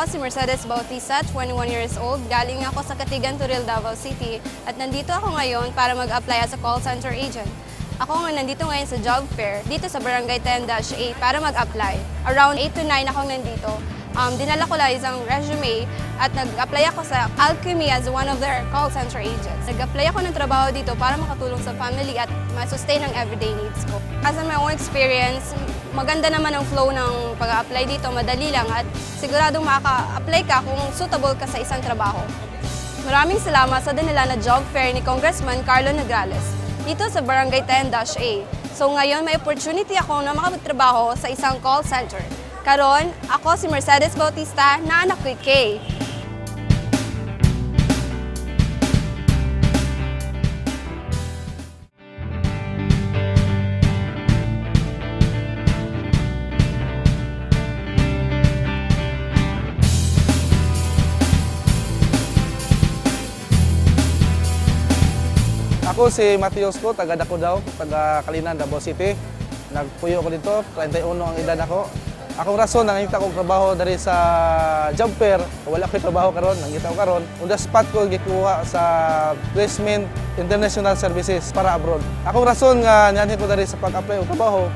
Ako si Mercedes Bautista, 21 years old. Galing ako sa Katigan, Turil, Davao City. At nandito ako ngayon para mag-apply as a call center agent. Ako nga nandito ngayon sa job fair, dito sa Barangay 10-8 para mag-apply. Around 8 to 9 akong nandito. Dinala ko lang isang resume at nag-apply ako sa Alchemy as one of their call center agents. Nag-apply ako ng trabaho dito para makatulong sa family at ma-sustain ang everyday needs ko. As in my own experience, maganda naman ang flow ng pag-apply dito, madali lang at siguradong makaka-apply ka kung suitable ka sa isang trabaho. Maraming salamat sa dinala na job fair ni Congressman Carlo Nograles dito sa Barangay 10-A. So ngayon may opportunity ako na makapagtrabaho sa isang call center. Karon, ako si Mercedes Bautista na anak ko Kay. Ako si Matios ko, taga Dako daw, taga Kalinan, Davao City. Nagpuyo ko dito, 31 ang edad ako. Akong rason, nangita kong trabaho dari sa job fair. Wala ko trabaho karon, nangita ko karon. On the spot ko gikuha sa Placement International Services para abroad. Akong rason nga niyan ko dari sa pag-apply og trabaho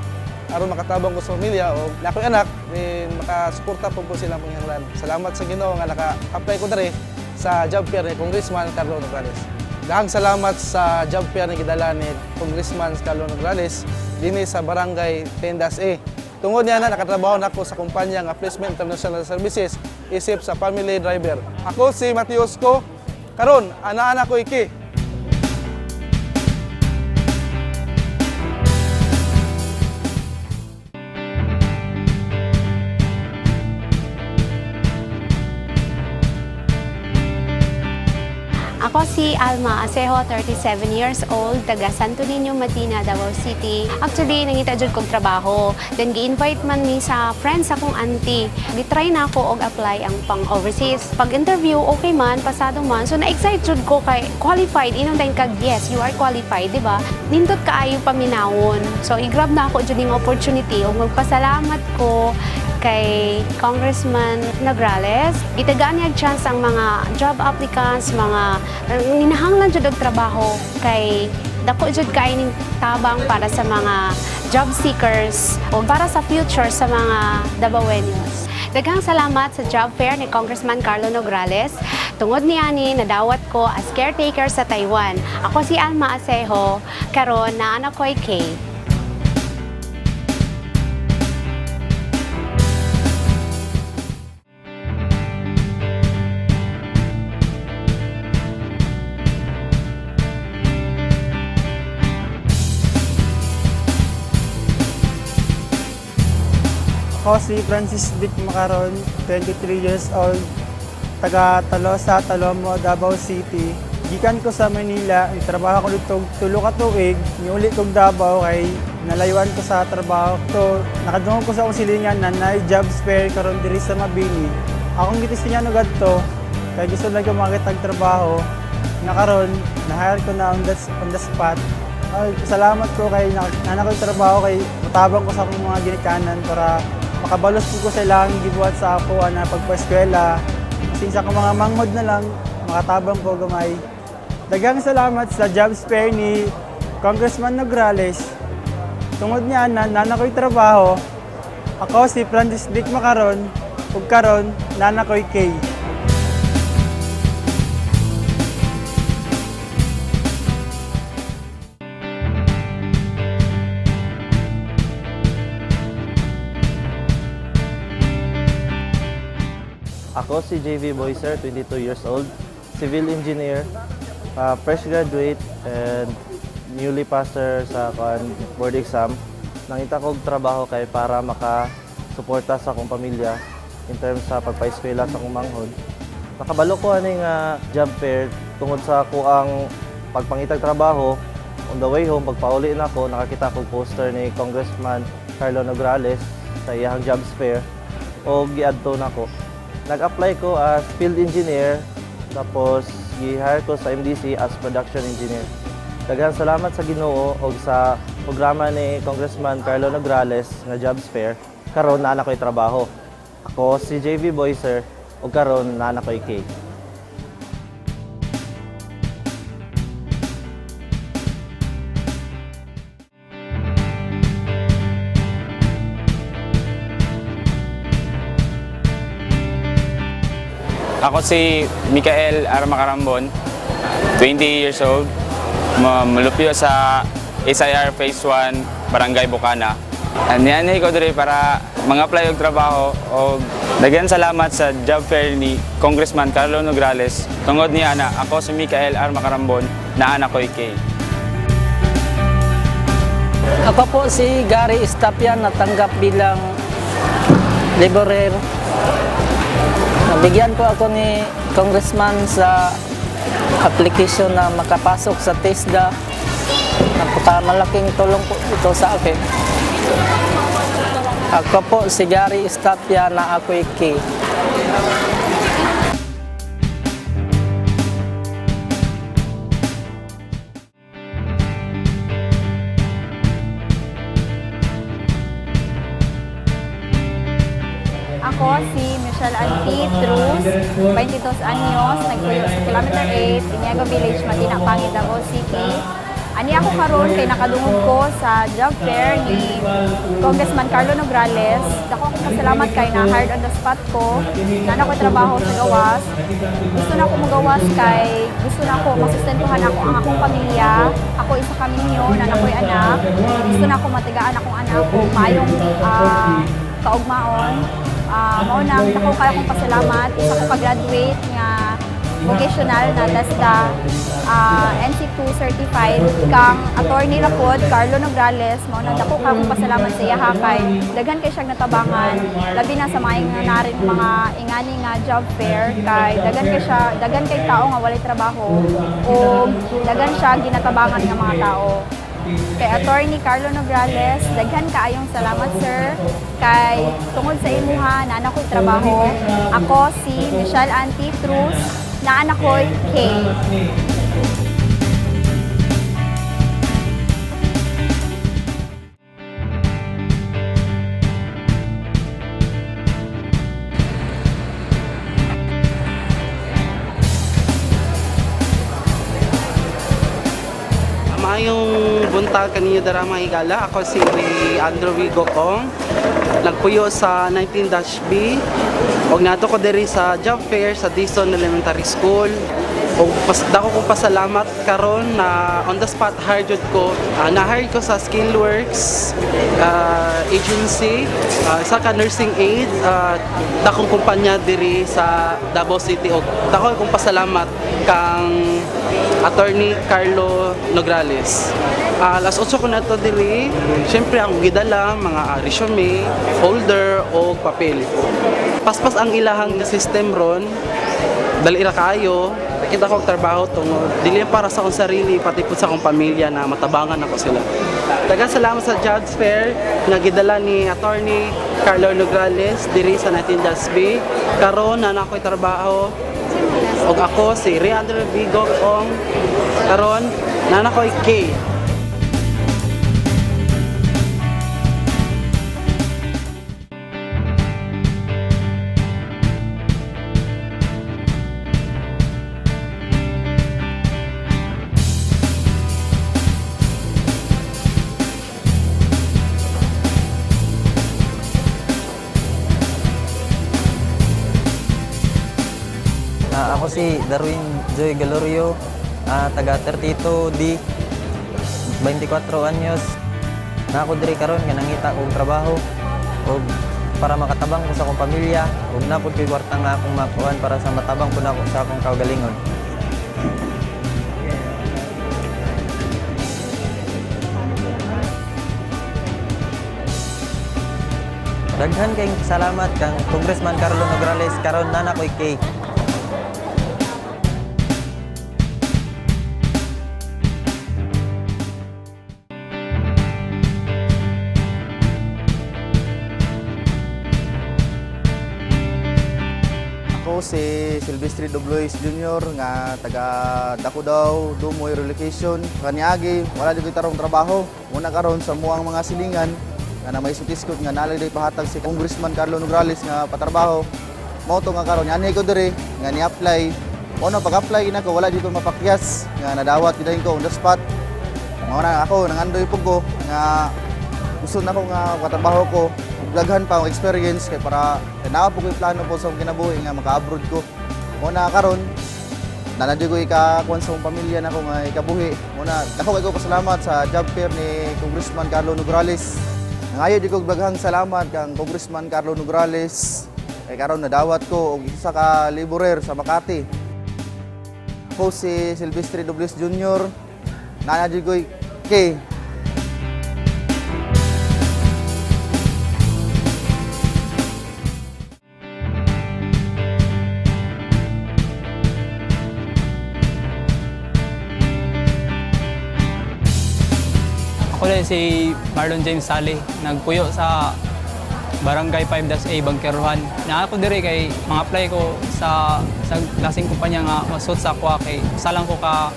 aron makatabang ko sa pamilya o ako'y anak, din makasuporta po ko silang pangyanglan. Salamat sa Ginoo nga naka-apply ko dari sa job fair ni Congressman Carlo Nograles. Daghang salamat sa job fair na gidala ni Congressman Carlo Nograles dinhi sa Barangay 10-A. Tungod niya na nakatrabaho na ako sa kumpanya nga Placement International Services isip sa family driver. Ako si Matios ko, karon ana-ana ko iki. Ako si Alma Acejo, 37 years old, taga Santo Niño, Matina, Davao City. Actually, nangita jud kong trabaho. Then, gi-invite man mi sa friends akong auntie. Gitry na ako og apply ang pang overseas. Pag-interview, okay man, pasado man. So, na-excite jud ko kay qualified. Inong dahil kag, yes, you are qualified, di ba? Nindot kaayo paminawon. So, i-grab na ako jud yung opportunity. O magpasalamat ko kay Congressman Nograles. Gitagaan niya chance ang mga job applicants, mga ninahanglan jud og trabaho kay dako jud kay ning tabang para sa mga job seekers o para sa future sa mga Davaoenos. Daghang salamat sa job fair ni Congressman Carlo Nograles. Tungod niani nadawat ko as caretaker sa Taiwan. Ako si Alma Acejo, karon na anak ko Kay. Ako si Francis Dick Macaron, 23 years old, taga Talosa, Talomo, Davao City. Gikan ko sa Manila, trabaho ko dito tulo ka tuig, niuli kong Davao kay nalayuan ko sa trabaho. So, nakadungog ko sa akong silingan na job fair karon diri sa Mabini. Akong gitistingan og adto kay gusto lang ko makitag trabaho. Nakaron, na-hire ko na on the spot. Ay, salamat ko kay nanak ko trabaho kay matabang ko sa akong mga ginikanan para makabalos ko sa ilang gibuhat sa ako na pagpa-eskwela. Sinsa ko mga manghod na lang, makatabang ko gamay. Daghang salamat sa job fair ni Congressman Nograles. Tungod niya na nanakoy trabaho, ako si Francis Dick Macaron, ug karon nanakoy Kay. Ako si JV Boyser, 22 years old, civil engineer, fresh graduate and newly passer sa board exam. Nangita kong trabaho kay para makasuporta sa akong pamilya in terms sa pagpa-eskwela sa akong manghod. Nakabalo ko aning job fair tungod sa ako ang pagpangitag trabaho. On the way home, pagpauli na ako, nakakita ko poster ni Congressman Carlo Nograles sa iyang jobs fair o giadto na ko. Nag-apply ko as field engineer, tapos gi-hire ko sa MDC as production engineer. Daghang salamat sa Ginoo o sa programa ni Congressman Carlo Nograles nga jobs fair. Karon na anak ko'y trabaho. Ako si JV Boyser ug karon naa na ko'y K. Ako si Michael R. Macarambon, 20 years old, malupyo sa SIR Phase 1, Barangay Bukana. Nianay ko diri para mga-apply og trabaho o daghan salamat sa job fair ni Congressman Carlo Nograles. Tungod niya na ako si Michael R. Macarambon, na anak ko'y K. Ako po si Gary Estapian, natanggap bilang laborer. Nabigyan ko ako ni Congressman sa application na makapasok sa TESDA. Napakamalaking tulong po ito sa akin. Ako po si Gary Estapian, na ako'y K. Ako si Michelle Anti Cruz, 22 anyos, nagpuyo sa Kilometer 8, Iniago Village, Matina, Pangit, Davao City. Ani ako karon kay nakadungog ko sa job fair ni Congressman Carlo Nograles. Dako akong pasalamat kay na hard on the spot ko. Nana ko trabaho sa gawas. Gusto na ako magawas kay gusto na ako masustentuhan ako ang akong pamilya. Ako isa kami ninyo, nana ko'y anak. Gusto na ako matigaan akong anak ko, mayong kaugmaon. Mao nang dako kayo akong pasalamat. Isa ko ka-graduate nga vocational na TESDA NC2 certified kang attorney rapod Carlo Nograles. Mao nang dako kayo akong pasalamat sa iya kay daghan kay siyang natabangan labi na sa maayong narin mga ingani nga job fair kay daghan kay tao nga walay trabaho o daghan siya ginatabangan nga mga tao. Kay Attorney Carlo Nograles, daghan kaayong salamat sir. Kay tungod sa imuha na anak ko'y trabaho, ako si Michelle Anti Cruz, na anak ko'y K. Maayong buntag kaninyo dara mga higala. Ako si Andrew Vigo Kong. Nagpuyo sa 19-B. Og nato ko diri sa job fair sa Dison Elementary School. Og dako kong pasalamat karon na on the spot hired jud ko. Na-hire ko sa Skillworks agency, isa ka nursing aid, dakong kumpanya diri sa Davao City. Og dako kong pasalamat kang Attorney Carlo Nograles. Alas 8 ko na to diri. Siyempre ang gidala mga resume, folder o papel. Paspas ang ilahang system ron. Dali ra kayo. Kita ko trabaho tungod dili para sa akong sarili pati pud sa akong pamilya na matabangan ako sila. Daghang salamat sa job fair nga gidala ni Attorney Carlo Nograles diri sa 19-B. Karon na ako'y trabaho. Og ako si Andrew Vigo Kong. Karon na ako'y K. Ako si Darwin Joy Galorio, taga 32D, 24 anyos. Na ako diri karon nga nangita og trabaho og para makatabang ko sa akong pamilya ug napud koy kwarta nga akong makuan para sa matabang ko na ako sa akong kaugalingon. Daghan kayong salamat kang Congressman Carlo Nograles karon nana ko'y K. Ako si Silvestre Doblois Jr. nga taga Dakudaw, Dumoy Relocation. Kaniagi, wala dito tarong trabaho. Muna karon sa muang mga silingan nga na may sutiskot nga nalagay pahatag si Congressman Carlo Nograles nga patrabaho. Mao to nga karon ani ko diri nga ni-apply. Ono pag-apply na ko wala dito mapakyas nga nadawat gid ko on the spot. Mao na ako nangandoy pug ko nga gusto na ko nga katrabaho ko daghan pa ang experience kay para naa po ko yung plano po sa akong kinabuhi nga maka-abroad ko. Mao na karon nanadyo ko ikakuan sa akong pamilya na ko nga ikabuhi. Mao na dako kay ko pasalamat sa job fair ni Congressman Carlo Nograles. Ngayon di ko daghang salamat kang Congressman Carlo Nograles. Kay karon nadawat ko og isa ka laborer sa Makati. Ako si Silvestre Dobles Jr. Nanadyo ko kay Ako rin si Marlon James Sali, nagpuyo sa Barangay 5-A Bangkeruhan. Na ako diri kay mga apply ko sa klaseng kumpanya nga masud sa ako kay salang ko ka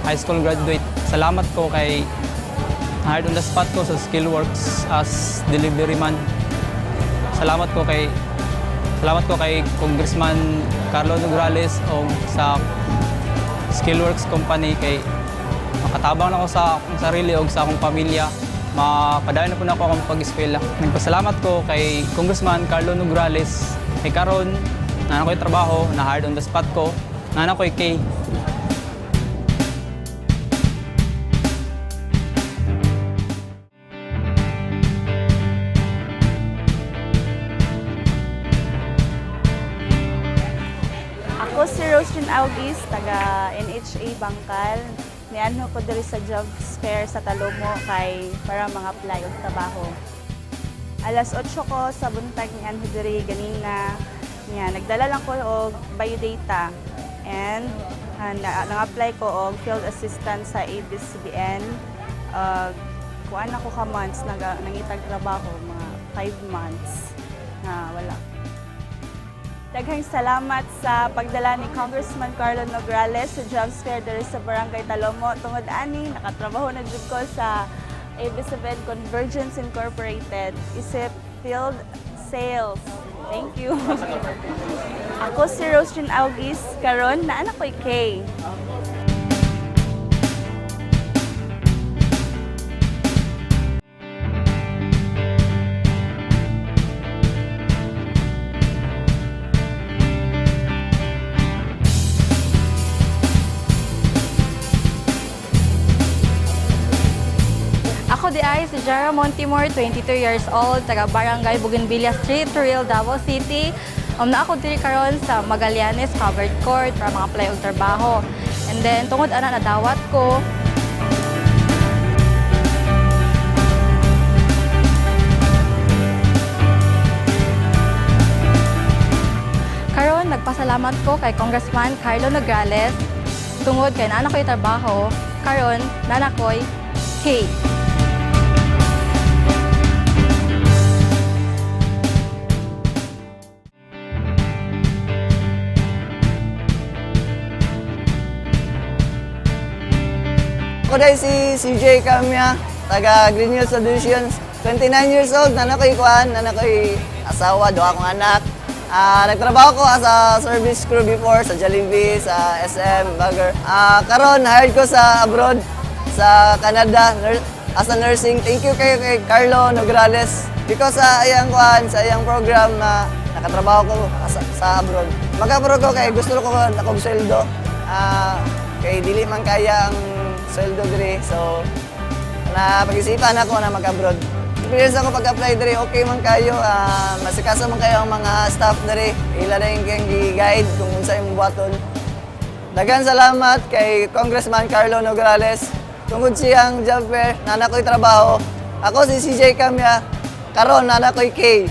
high school graduate. Salamat ko kay hired on the spot ko sa Skillworks as delivery man. Salamat ko kay Congressman Carlo Nograles o sa Skillworks company kay makatabang na ako sa akong sarili o sa akong pamilya. Mapadayon na po na ako akong pag-eskwela. Nagpasalamat ko kay Congressman Carlo Nograles. Kay karon, nana ko'y trabaho, na-hired on the spot ko. Nana ko'y Kay. Ako si Roslyn August, taga NHA Bangkal. Niano ko diri sa job fair sa Talomo kay para mga apply og trabaho. Alas 8 ko sa buntag ni anho diri ganina. Nya nagdala lang ko og biodata and nang-apply ko og field assistant sa ABS-CBN. Kuan ako ka months nangitag trabaho mga 5 months na wala. Daghang salamat sa pagdala ni Congressman Carlo Nograles sa jobs fair diri sa Barangay Talomo. Tungod ani, nakatrabaho na jud ko sa ABS-CBN Convergence Incorporated, isip field sales. Thank you. Ako si Roslyn August, karon na anak ko'y Kay. Ako di ay si Jara Montimor, 22 years old, taga Barangay Bougainvillea Street, Real Davao City. Na ako diri karon sa Magallanes Covered Court para mga apply og trabaho. And then tungod ana nadawat ko. Karon nagpasalamat ko kay Congressman Carlo Nograles tungod kay nana ko'y trabaho. Karon nana ko'y Kay. Ako dahil si CJ Camia, taga Green Hills Solutions. 29 years old, nanakoy kuan, nanakoy asawa, duha akong anak. Nagtrabaho ko as a service crew before sa Jollibee, sa SM, Bagger. Karon hired ko sa abroad, sa Canada, as a nursing. Thank you kay Carlo Nograles. Because sa iyang kuan, sa iyang program na nakatrabaho ko sa abroad. Mag-abroad ko kay gusto ko akong sweldo. Kay dili man kaya ang sweldo diri. So, napag-isipan ako na mag-abroad. Experience ako pag-apply diri, okay man kayo. Masikaso man kayo ang mga staff diri. Ila na yung guide kung unsa yung buhaton. Daghang salamat kay Congressman Carlo Nograles. Tungod siyang job fair, nana ko'y trabaho. Ako si CJ Camia, karon nana ko'y Kay.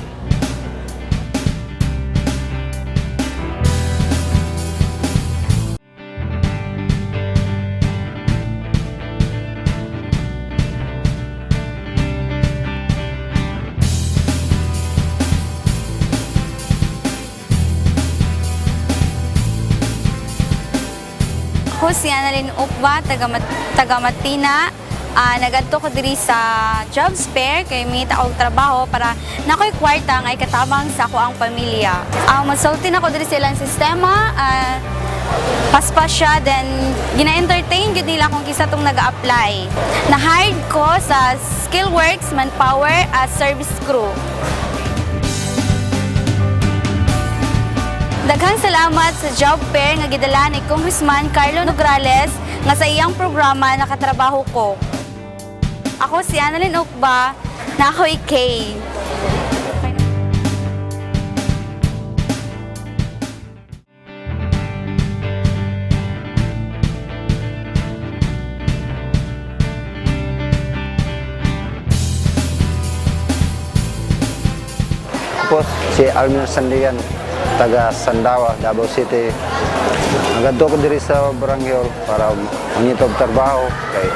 Ako si Annalyn Ukba, taga Matina. Nagadto ko diri sa jobs fair kay may taog trabaho para nakoy kwarta nga ikatabang sa ako ang pamilya. Masulti na ko diri sa ilang sistema, paspas siya, then gina-entertain gud nila kung kisa tong nag-apply. Na-hired ko sa Skillworks Manpower as service crew. Daghang salamat sa job fair nga gidala ni Congressman Carlo Nograles nga sa iyang programa nakatrabaho ko. Ako si Annalyn Okba, na ako'y Kay. Ako si Almir Sandigan, taga Sandawa, Davao City. Nagadto ko diri sa Barangay para mangitog trabaho kay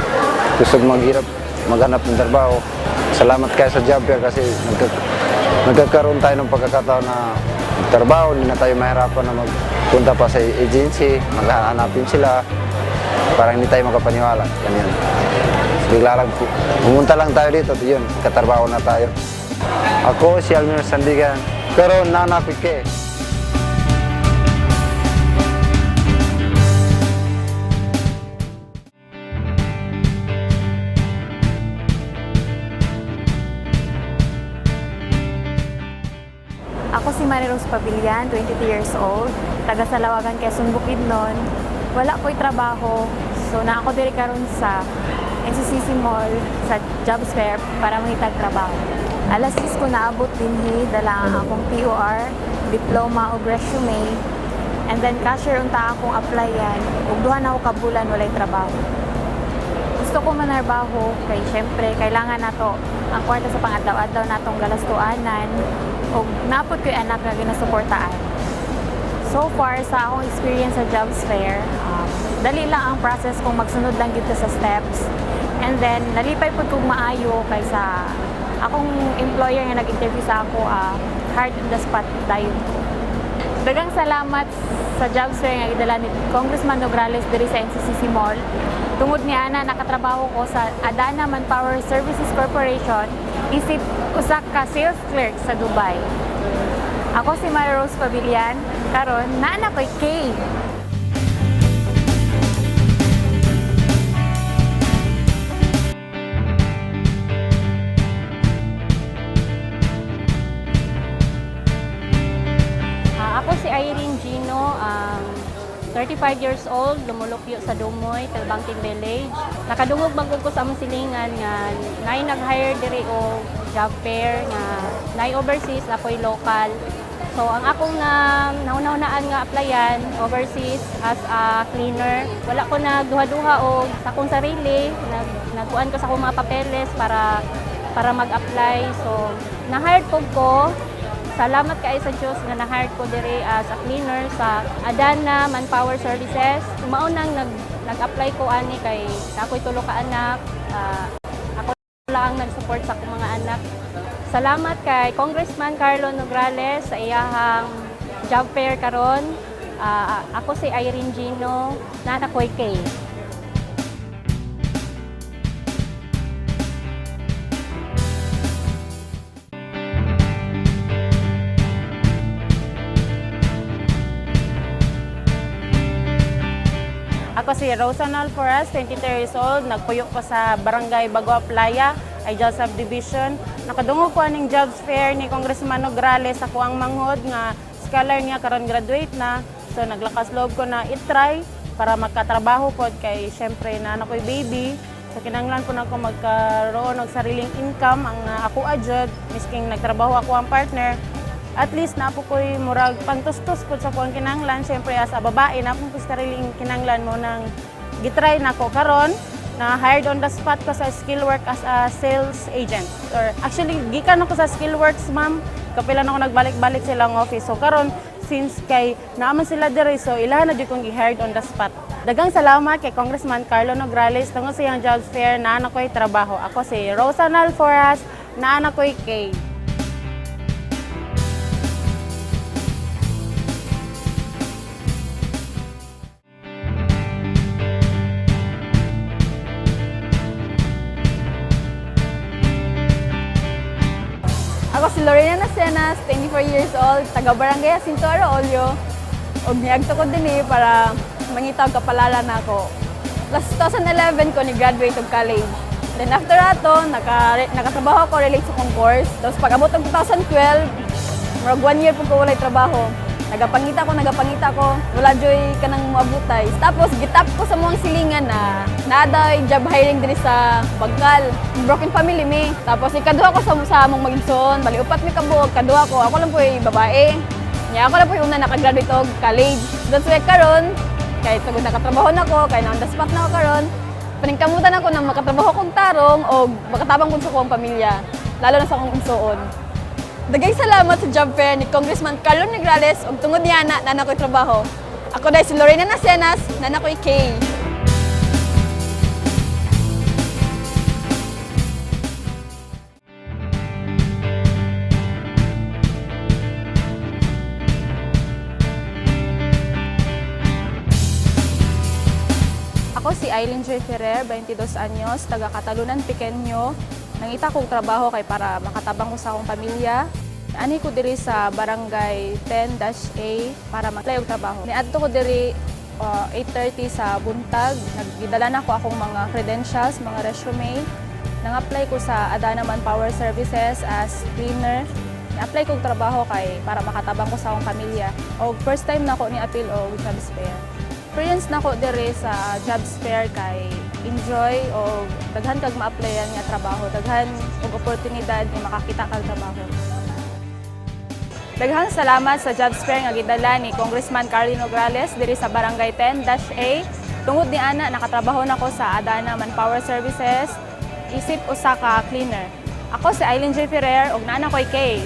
gusto maghanap ng trabaho. Salamat kayo sa job fair kasi nagkakaroon tayo ng pagkakataon na trabaho, hindi na tayo mahirapan na magpunta pa sa agency, maghahanapin sila para hindi tayo makapaniwala. Ganyan. Bigla lang, pumunta lang tayo dito, yun, katrabaho na tayo. Ako si Almir Sandigan, pero nanapike. Ako si Marirose Pavilian, 22 years old, taga Salawagan, Quezon Bukidnon. Wala ko'y trabaho, so na ako diri karon sa NCCC Mall sa jobs fair para mangitag trabaho. Alas 6 ko naabot dinhi, dala ang akong POR, diploma o resume, and then cashier unta akong applyan, ug duha na ako kabulan walay trabaho. Gusto ko manarbaho kay syempre kailangan nato ang kwarta sa pangadlaw-adlaw natong galastuanan ug napod ko'y anak nga ginasuportaan. So far sa akong experience sa jobs fair, dali lang ang process kung magsunod lang gid sa steps. And then nalipay pud kog maayo kaysa akong employer nga nag-interview sa ako, hard on the spot dayon ko. Daghang salamat sa jobs fair nga gidala ni Congressman Nograles diri sa NCCC Mall. Tungod ni ana nakatrabaho ko sa Adana Manpower Services Corporation, isip usa ka sales clerk sa Dubai. Ako si Marirose Pavilian, karon naa ko'y Kay. Ako si Irene Gino, 35 years old, lumulupyo sa Dumoy, Talbangtin Village. Nakadungog bagog ko sa among silingan nga nay nag-hire diri o job fair nga nay overseas ako'y local. So ang akong nauna-unaan nga applyan overseas as a cleaner, wala ko nagduha-duha og sa akong sarili, nagkuan ko sa akong mga papeles para mag-apply. So na-hired ko. Salamat kay sa Diyos nga na-hire ko diri as a cleaner sa Adana Manpower Services. Mao nang nag-apply ko ani kay ako'y tulo ka anak. Ako lang nag-support sa akong mga anak. Salamat kay Congressman Carlo Nograles sa iyahang job fair karon. Ako si Irene Gino, na ako'y Kay. Ako si Rosanal Forras, 23 years old. Nagpuyo ko sa Barangay Bagua Playa, Ideal Subdivision. Nakadungog ko aning jobs fair ni Congressman Nograles ako ang manghod nga scholar niya karon graduate na. So naglakas loob ko na i-try para magkatrabaho ko kay syempre na ako'y baby. So kinahanglan ko na ako magkaroon og sariling income ang ako adjud misking nagtrabaho ako ang partner. At least na po ko'y murag pantustos po sa kuang kinanglan. Siyempre as a babae, na po sariling kinanglan mo nang gitry na ko karon na hired on the spot ko sa Skillworks as a sales agent. Or actually, gikan ako sa Skillworks, ma'am. Kapila na ako nagbalik-balik silang office. So karon since kay naaman sila diri, so ilahan na di kong gi-hired on the spot. Dagang salamat kay Congressman Carlo Nograles tungod sa iyang jobs fair na anak ko'y trabaho. Ako si Rosanal Forras, na anak ko'y Kay. si Lorena Nacenas, 24 years old, taga Barangay Jacinto Araolio. Og niagto ko din para mangitaw kapalala na ako. Last 2011 ko ni-graduate og college. Then after ato, nakatrabaho ko relate sa kong course. Tapos pag abot ng 2012, marag 1 year po ko walay trabaho. Nagapangita ko, wala joy ka nang maabutay. Tapos gitap ko sa mga silingan na naaday job hiring din sa Bangkal. Broken family me. Tapos ikaduha ko sa among magigsoon, bali upat mi kabuok, kaduha ko. Ako lang po babae. Nya ako lang po una nakagraduate og college. That's why karon kay tugod nakatrabaho na ko, kay na on the spot na ako karon. Paningkamutan ako na makatrabaho kong tarong o makatabang ko sa kong pamilya, lalo na sa akong igsoon. Dagay salamat sa job fair ni Congressman Carlo Nograles ug tungod niya na nakoy trabaho. Ako dahil si Lorena Nacenas, nanakoy Kay. Ako si Aileen Joy Ferrer, 22 anyos, taga Katalunan, Pequeño. Nangita kong trabaho kay para makatabang ko sa akong pamilya. Ani ko diri sa Barangay 10-A para mag-apply og trabaho. Niadto ko diri 8:30 sa buntag. Nagdala na ko akong mga credentials, mga resume. Nang-apply ko sa Adana Manpower Services as cleaner. Ni-apply kong trabaho kay para makatabang ko sa akong pamilya. Og first time na ko ni-appeal og jobs fair. Experience na ko diri sa jobs fair kay enjoy o daghan kag ma-applyan nga trabaho, daghan og oportunidad nga makakita kag trabaho. Daghang salamat sa jobs fair nga gidala ni Congressman Carlo Nograles diri sa Barangay 10-A. Tungod ni ana nakatrabaho nako sa Adana Manpower Services, isip usa ka cleaner. Ako si Aileen J. Ferrer ug naa koy Kay.